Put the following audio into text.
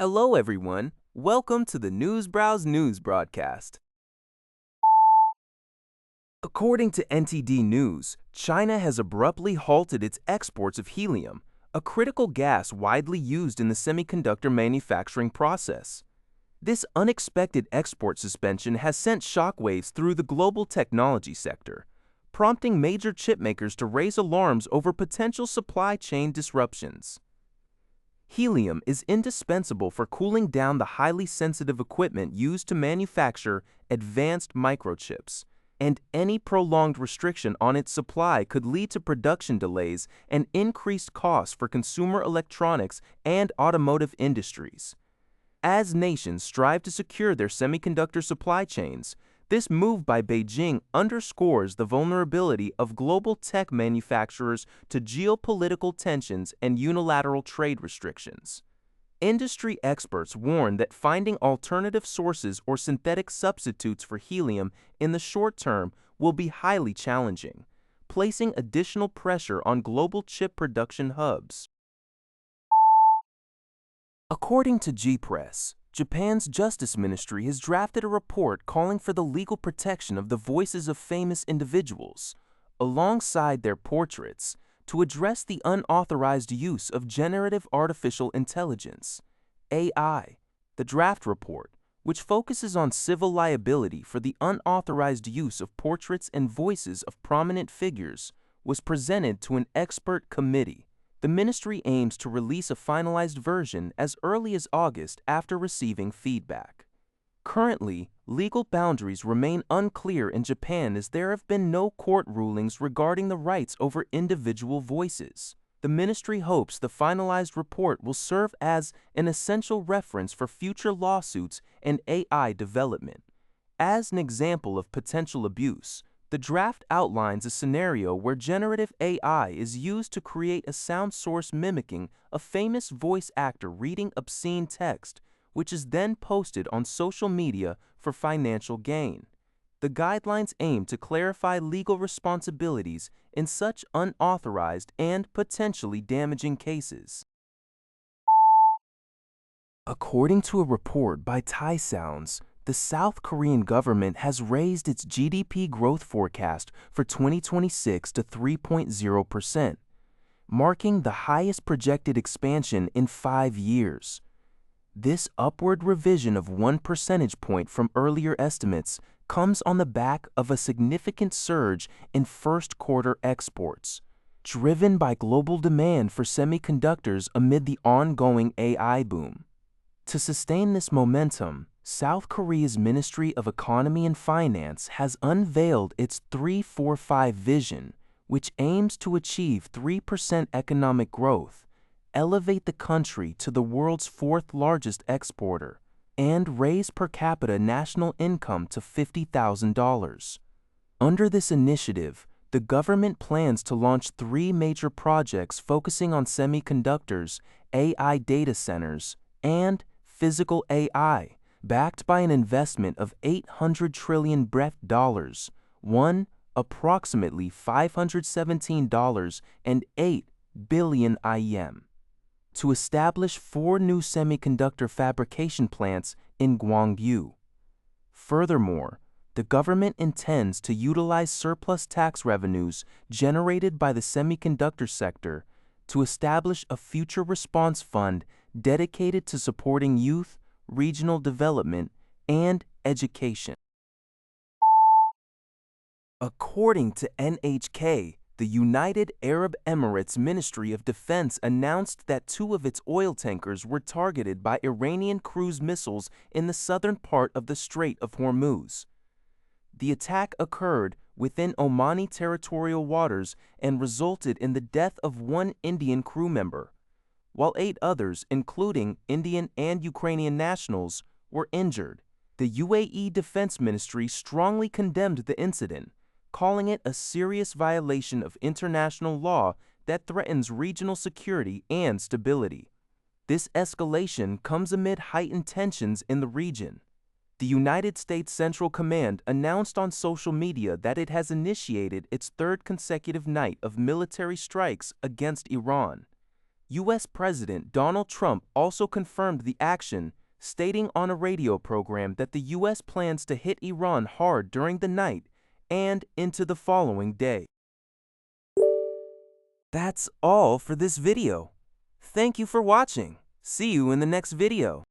Hello, everyone. Welcome to the Newsbrowse News broadcast. According to NTD News, China has abruptly halted its exports of helium, a critical gas widely used in the semiconductor manufacturing process. This unexpected export suspension has sent shockwaves through the global technology sector, prompting major chipmakers to raise alarms over potential supply chain disruptions. Helium is indispensable for cooling down the highly sensitive equipment used to manufacture advanced microchips, and any prolonged restriction on its supply could lead to production delays and increased costs for consumer electronics and automotive industries. As nations strive to secure their semiconductor supply chains, this move by Beijing underscores the vulnerability of global tech manufacturers to geopolitical tensions and unilateral trade restrictions. Industry experts warn that finding alternative sources or synthetic substitutes for helium in the short term will be highly challenging, placing additional pressure on global chip production hubs. According to G-Press, Japan's Justice Ministry has drafted a report calling for the legal protection of the voices of famous individuals, alongside their portraits, to address the unauthorized use of generative artificial intelligence, AI. The draft report, which focuses on civil liability for the unauthorized use of portraits and voices of prominent figures, was presented to an expert committee. The ministry aims to release a finalized version as early as August after receiving feedback. Currently, legal boundaries remain unclear in Japan as there have been no court rulings regarding the rights over individual voices. The ministry hopes the finalized report will serve as an essential reference for future lawsuits and AI development. As an example of potential abuse, the draft outlines a scenario where generative AI is used to create a sound source mimicking a famous voice actor reading obscene text, which is then posted on social media for financial gain. The guidelines aim to clarify legal responsibilities in such unauthorized and potentially damaging cases. According to a report by Thai Sounds, the South Korean government has raised its GDP growth forecast for 2026 to 3.0%, marking the highest projected expansion in 5 years. This upward revision of 1 percentage point from earlier estimates comes on the back of a significant surge in first-quarter exports, driven by global demand for semiconductors amid the ongoing AI boom. To sustain this momentum, South Korea's Ministry of Economy and Finance has unveiled its 3-4-5 vision, which aims to achieve 3% economic growth, elevate the country to the world's fourth-largest exporter, and raise per capita national income to $50,000. Under this initiative, the government plans to launch 3 major projects focusing on semiconductors, AI data centers, and physical AI, backed by an investment of $800 trillion approximately $517.08 billion IM, to establish 4 new semiconductor fabrication plants in Gwangju. Furthermore, the government intends to utilize surplus tax revenues generated by the semiconductor sector to establish a future response fund dedicated to supporting youth, regional development, and education. According to NHK, the United Arab Emirates Ministry of Defense announced that 2 of its oil tankers were targeted by Iranian cruise missiles in the southern part of the Strait of Hormuz. The attack occurred within Omani territorial waters and resulted in the death of 1 Indian crew member, while 8 others, including Indian and Ukrainian nationals, were injured. The UAE Defense Ministry strongly condemned the incident, calling it a serious violation of international law that threatens regional security and stability. This escalation comes amid heightened tensions in the region. The United States Central Command announced on social media that it has initiated its 3rd consecutive night of military strikes against Iran. U.S. President Donald Trump also confirmed the action, stating on a radio program that the U.S. plans to hit Iran hard during the night and into the following day. That's all for this video. Thank you for watching. See you in the next video.